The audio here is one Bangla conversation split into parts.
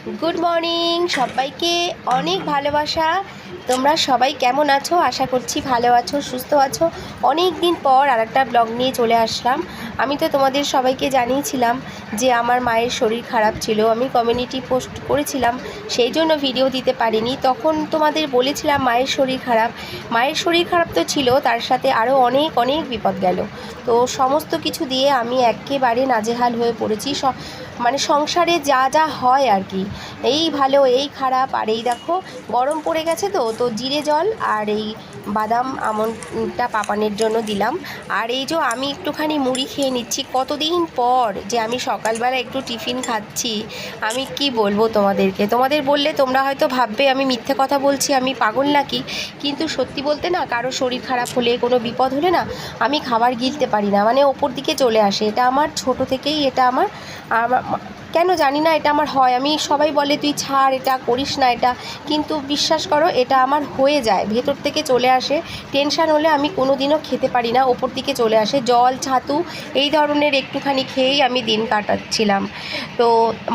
গুড মর্নিং সবাইকে, অনেক ভালোবাসা। তোমরা সবাই কেমন আছো? আশা করছি ভালো আছো, সুস্থ আছো। অনেক দিন পর আরেকটা ব্লগ নিয়ে চলে আসলাম। আমি তো তোমাদের সবাইকে জানিয়েছিলাম যে আমার মায়ের শরীর খারাপ ছিল, আমি কমিউনিটি পোস্ট করেছিলাম, সেই জন্য ভিডিও দিতে পারিনি। তখন তোমাদের বলেছিলাম মায়ের শরীর খারাপ তো ছিল, তার সাথে আরও অনেক অনেক বিপদ গেল। তো সমস্ত কিছু দিয়ে আমি একেবারে নাজেহাল হয়ে পড়েছি। মানে সংসারে যা যা হয় আর কি, এই ভালো এই খারাপ। আর এই দেখো গরম পড়ে গেছে, তো জিরে জল আর এই বাদাম আমন্ডটা পাপানের জন্য দিলাম। আর এই যে আমি একটুখানি মুড়ি খেয়ে নিচ্ছি, কতদিন পর যে আমি সকালবেলা একটু টিফিন খাচ্ছি। আমি কি বলবো তোমাদের বললে তোমরা হয়তো ভাববে আমি মিথ্যে কথা বলছি, আমি পাগল নাকি। কিন্তু সত্যি বলতে না, কারো শরীর খারাপ হলে, কোনো বিপদ হলে না, আমি খাবার গিলতে পারি না, মানে ওপর দিকে চলে আসে। এটা আমার ছোট থেকেই, এটা আমার কেন জানি না, এটা আমার হয়। আমি সবাই বলে তুই ছাড়, এটা করিস না এটা, কিন্তু বিশ্বাস করো এটা আমার হয়ে যায়, ভেতর থেকে চলে আসে। টেনশান হলে আমি কোনো দিনও খেতে পারি না, ওপর দিকে চলে আসে। জল ছাতু এই ধরনের একটুখানি খেয়েই আমি দিন কাটাচ্ছিলাম। তো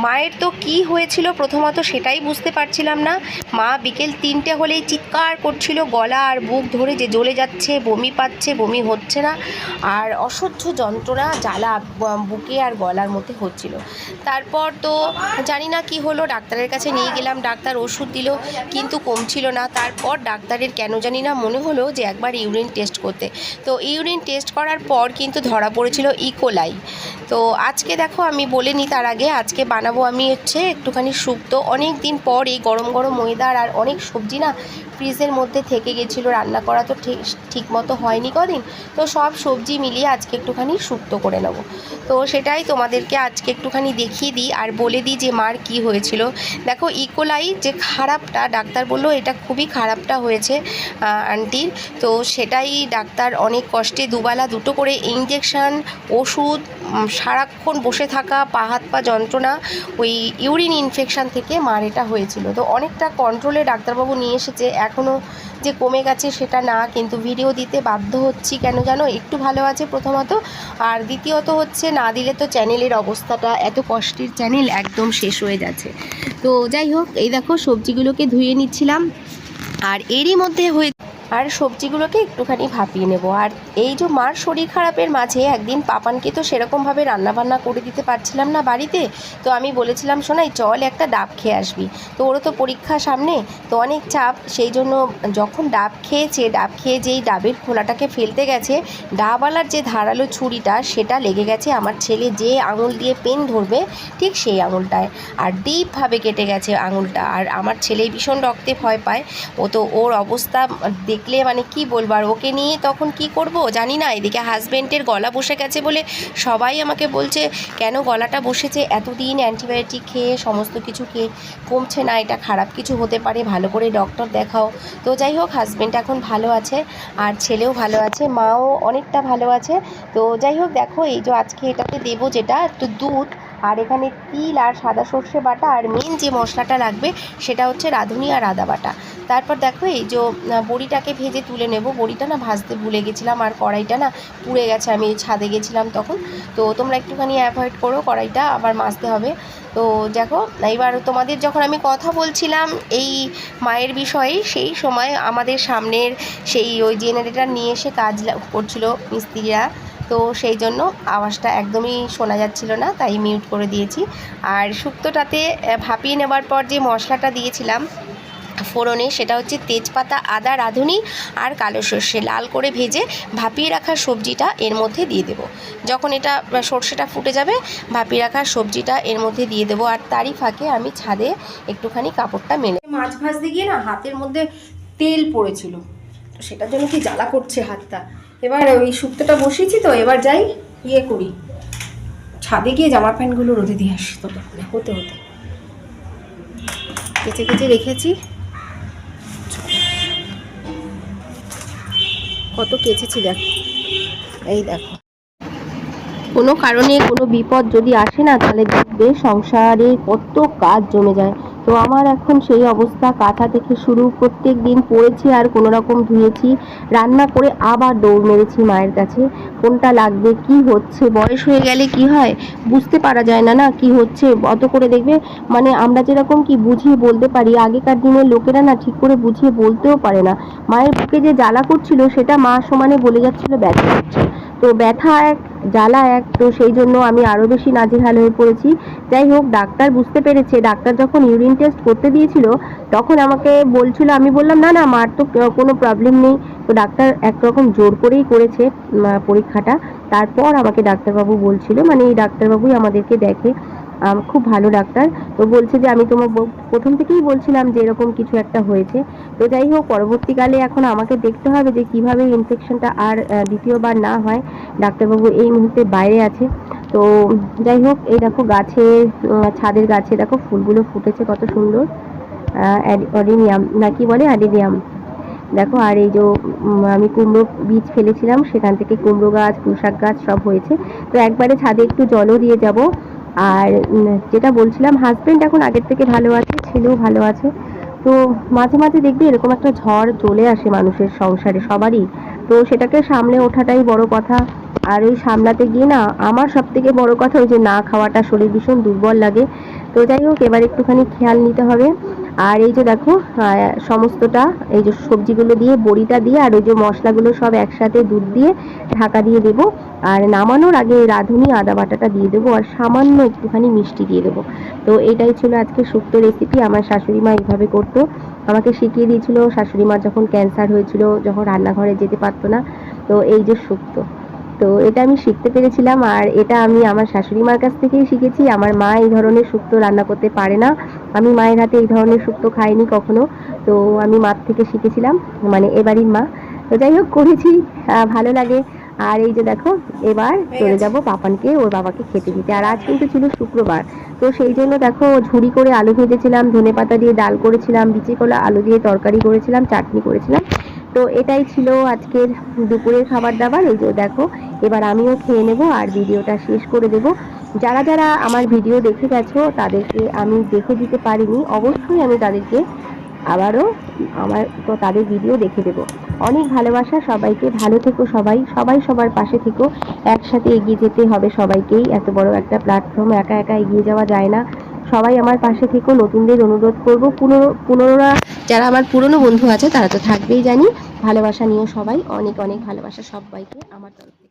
মায়ের তো কি হয়েছিল প্রথমত সেটাই বুঝতে পারছিলাম না। মা বিকেল 3টে হলেই চিৎকার করছিল, গলা আর বুক ধরে যে জ্বলে যাচ্ছে, বমি পাচ্ছে, বমি হচ্ছে না, আর অসহ্য যন্ত্রণা জ্বালা বুকে আর গলার মধ্যে হচ্ছিল। তারপর তো জানি না কি হলো, ডাক্তারের কাছে নিয়ে গেলাম, ডাক্তার ওষুধ দিল, কিন্তু কমছিল না। তারপর ডাক্তারের কেন জানি না মনে হলো যে একবার ইউরিন টেস্ট করতে। তো ইউরিন টেস্ট করার পর কিন্তু ধরা পড়েছিল ইকোলাই। তো আজকে দেখো, আমি বলিনি তার আগে, আজকে বানাবো আমি একটুখানি শুক্তো। অনেক দিন পর এই গরম গরম ওয়েদার, আর অনেক সবজি না ফ্রিজের মধ্যে থেকে গেছিলো, রান্না করা তো ঠিক মতো হয়নি কদিন। তো সব সবজি মিলিয়ে আজকে একটুখানি শুক্তো করে নেব। তো সেটাই তোমাদেরকে আজকে একটুখানি দেখিয়ে দিই আর বলে দিই যে মার কি হয়েছিল। দেখো ইকোলাই যে খারাপটা, ডাক্তার বললো এটা খুবই খারাপটা হয়েছে আন্টির। তো সেটাই ডাক্তার অনেক কষ্টে দুবেলা দুটো করে ইঞ্জেকশান, ওষুধ, সারাক্ষণ বসে থাকা, পা হাত পা যন্ত্রণা, ওই ইউরিন ইনফেকশান থেকে মার এটা হয়েছিল। তো অনেকটা কন্ট্রোলে ডাক্তারবাবু নিয়ে এসেছে, এখনও যে কমে গেছে সেটা না, কিন্তু ভিডিও দিতে বাধ্য হচ্ছি। কেন জানো, একটু ভালো আছে প্রথমত, আর দ্বিতীয়ত হচ্ছে না দিলে তো চ্যানেলের অবস্থাটা, এত কষ্টের চ্যানেল একদম শেষ হয়ে যাচ্ছে। তো যাই হোক, এই দেখো সবজিগুলোকে ধুয়ে নিচ্ছিলাম, আর এরই মধ্যে আর সবজিগুলোকে একটুখানি ভাপিয়ে নেব। আর এই যে মার শরীর খারাপের মাঝে একদিন পাপানকে তো সেরকমভাবে রান্নাবান্না করে দিতে পারছিলাম না বাড়িতে। তো আমি বলেছিলাম শোনাই চল একটা ডাব খেয়ে আসবি। তো ওরও তো পরীক্ষা সামনে, তো অনেক চাপ, সেই জন্য যখন ডাব খেয়ে যেই ডাবের খোলাটাকে ফেলতে গেছে, ডাবওয়ালার যে ধারালো ছুরিটা সেটা লেগে গেছে আমার ছেলে যে আঙুল দিয়ে পেন ধরবে ঠিক সেই আঙুলটায়, আর ডিপভাবে কেটে গেছে আঙুলটা। আর আমার ছেলে ভীষণ রক্তে ভয় পায়, ওর অবস্থা দেখলে মানে কি বলবো। আর ওকে নিয়ে তখন কি করব জানি না। এদিকে হাজব্যান্ডের গলা বসে গেছে বলে সবাই আমাকে বলছে কেন গলাটা বসেছে, এতদিন অ্যান্টিবায়োটিক খেয়ে সমস্ত কিছু খেয়ে কমছে না, এটা খারাপ কিছু হতে পারে, ভালো করে ডক্টর দেখাও। তো যাই হোক, হাজব্যান্ড এখন ভালো আছে, আর ছেলেও ভালো আছে, মাও অনেকটা ভালো আছে। তো যাই হোক, দেখো এই যে আজকে এটাতে দেবো যেটা একটু দুধ, আর এখানে তিল আর সাদা সর্ষে বাটা, আর মেন যে মশলাটা লাগবে সেটা হচ্ছে রাঁধুনি আর আদা বাটা। তারপর দেখো এই যে বড়িটাকে ভেজে তুলে নেব। বড়িটা না ভাজতে ভুলে গেছিলাম, আর কড়াইটা না পুড়ে গেছে, আমি ছাদে গেছিলাম তখন। তো তোমরা একটুখানি অ্যাভয়েড করো, কড়াইটা আবার মাজতে হবে। তো দেখো এবার তোমাদের যখন আমি কথা বলছিলাম এই মায়ের বিষয়ে, সেই সময় আমাদের সামনের সেই ওই জেনারেটর নিয়ে এসে কাজ করছিল মিস্ত্রিরা, তো সেই জন্য আওয়াজটা একদমই শোনা যাচ্ছিল না, তাই মিউট করে দিয়েছি। আর শুক্তোটাতে ভাপিয়ে নেবার পর যে মশলাটা দিয়েছিলাম ফোড়নে, সেটা হচ্ছে তেজপাতা, আদা, রাঁধুনি আর কালো সর্ষে লাল করে ভেজে ভাপিয়ে রাখা সবজিটা এর মধ্যে দিয়ে দেবো। যখন এটা সর্ষেটা ফুটে যাবে, ভাপিয়ে রাখা সবজিটা এর মধ্যে দিয়ে দেবো। আর তারই ফাঁকে আমি ছাদে একটুখানি কাপড়টা মেলে, মাছ ভাজতে গিয়ে না হাতের মধ্যে তেল পড়েছিল, তো সেটার জন্য কি জ্বালা করছে হাতটা। এবার ওই শুক্তোটা বসিয়েছি, তো এবার যাই করি, ছাদে গিয়ে জামা প্যান্টগুলো রোদে দিয়ে আসি। তো হতে কেচে রেখেছি, কত কেচেছি দেখো, এই দেখো। কোনো কারণে কোনো বিপদ যদি আসে না, তাহলে দেখবে সংসারে কত কাজ জমে যায়। তো আমার এখন সেই অবস্থা, কাঁথা থেকে শুরু প্রত্যেক দিন পড়েছি আর কোনো রকম ধুয়েছি, রান্না করে আবার দৌড় মেরেছি মায়ের কাছে কোনটা লাগবে কি হচ্ছে। বয়স হয়ে গেলে কি হয় বুঝতে পারা যায় না, না কি হচ্ছে অত করে দেখবে। মানে আমরা যেরকম কি বুঝিয়ে বলতে পারি, আগেকার দিনের লোকেরা না ঠিক করে বুঝিয়ে বলতেও পারে না। মায়ের বুকে যে জ্বালা করছিল সেটা মা সমানে বলে যাচ্ছিল ব্যথা হচ্ছে। তো ব্যথা এক, জ্বালা এক, তো সেই জন্য আমি আরও বেশি নাজেহাল হয়ে পড়েছি। যাই হোক, ডাক্তার বুঝতে পেরেছে। ডাক্তার যখন ইউরিন টেস্ট করতে দিয়েছিল তখন আমাকে বলছিল, আমি বললাম না না মার তো কোনো প্রবলেম নেই। তো ডাক্তার একরকম জোর করেই করেছে পরীক্ষাটা। তারপর আমাকে ডাক্তারবাবু বলছিল, মানে এই ডাক্তারবাবুই আমাদেরকে দেখে, খুব ভালো ডাক্তার। তো বলছে যে আমি তোমার প্রথম থেকেই বলছিলাম যে এরকম কিছু একটা হয়েছে। তো যাই হোক, পরবর্তীকালে এখন আমাকে দেখতে হবে যে কিভাবে ইনফেকশনটা আর দ্বিতীয়বার না হয়। ডাক্তারবাবু এই মুহূর্তে বাইরে আছে। তো যাই হোক, এই দেখো গাছে, ছাদের গাছে দেখো ফুলগুলো ফুটেছে কত সুন্দর। অডিনিয়াম না কি বলে, অ্যাডিনিয়াম দেখো। আর এই যে আমি কুমড়ো বীজ ফেলেছিলাম সেখান থেকে কুমড়ো গাছ, পুঁইশাক গাছ সব হয়েছে। তো একবারে ছাদে একটু জলও দিয়ে যাব। আর যেটা বলছিলাম, হাজবেন্ড এখন আগের থেকে ভালো আছে, ছেলেও ভালো আছে। তো মাঝে মাঝে দেখবি এরকম একটা ঝড় চলে আসে মানুষের সংসারে, সবারই। তো সেটাকে সামলে ওঠাটাই বড় কথা। আর ওই সামলাতে গিয়ে না আমার সব থেকে বড় কথা ওই যে না খাওয়াটা, শরীর ভীষণ দুর্বল লাগে। তো যাই হোক, এবার একটুখানি খেয়াল নিতে হবে। আর এই যে দেখো, সমস্তটা এই যে সবজিগুলো দিয়ে, বড়িটা দিয়ে আর ওই যে মশলাগুলো সব একসাথে দুধ দিয়ে ঢাকা দিয়ে দেবো। আর নামানোর আগে রাঁধুনি আদা বাটাটা দিয়ে দেবো আর সামান্য একটুখানি মিষ্টি দিয়ে দেবো। তো এটাই ছিল আজকে শুক্তো রেসিপি। আমার শাশুড়ি মা এইভাবে করতো, আমাকে শিখিয়ে দিয়েছিল শাশুড়ি মা যখন ক্যান্সার হয়েছিল, যখন রান্নাঘরে যেতে পারতো না। তো এই যে শুক্তো, তো এটা আমি শিখতে পেরেছিলাম। আর এটা আমি আমার শাশুড়ি মার কাছ থেকেই শিখেছি। আমার মা এই ধরনের শুক্তো রান্না করতে পারে না, আমি মায়ের হাতে এই ধরনের শুক্তো খাইনি কখনো। তো আমি মার থেকে শিখেছিলাম, মানে এবারই মা। তো যাই হোক, করেছি, ভালো লাগে। আর এই যে দেখো, এবার চলে যাব পাপানকে ওর বাবাকে খেতে দিতে। আর আজ কিন্তু ছিল শুক্রবার, তো সেই জন্য দেখো ঝুড়ি করে আলু ভেজেছিলাম, ধনেপাতা দিয়ে ডাল করেছিলাম, বিচি কলা আলু দিয়ে তরকারি করেছিলাম, চাটনি করেছিলাম। তো এটাই ছিল আজকের দুপুরের খাবার দাবার। এই যে দেখো, এবার আমিও খেয়ে নেব আর ভিডিওটা শেষ করে দেব। যারা যারা আমার ভিডিও দেখে গেছো তাদেরকে আমি দেখে দিতে পারিনি, অবশ্যই আমি তাদেরকে আবারও তো তাদের ভিডিও দেখে দেব। অনেক ভালোবাসা সবাইকে, ভালো থেকো সবাই, সবাই সবার পাশে থেকো। একসাথে এগিয়ে যেতে হবে সবাইকেই, এত বড় একটা প্ল্যাটফর্ম একা একা এগিয়ে যাওয়া যায় না। সবাই আমার পাশে থেকো। নতুনদের অনুরোধ করবো, পুনরা যারা আমার পুরনো বন্ধু আছে তারা তো থাকবেই জানি, ভালোবাসা নিও সবাই, অনেক অনেক ভালোবাসা সবাইকে আমার তরফ।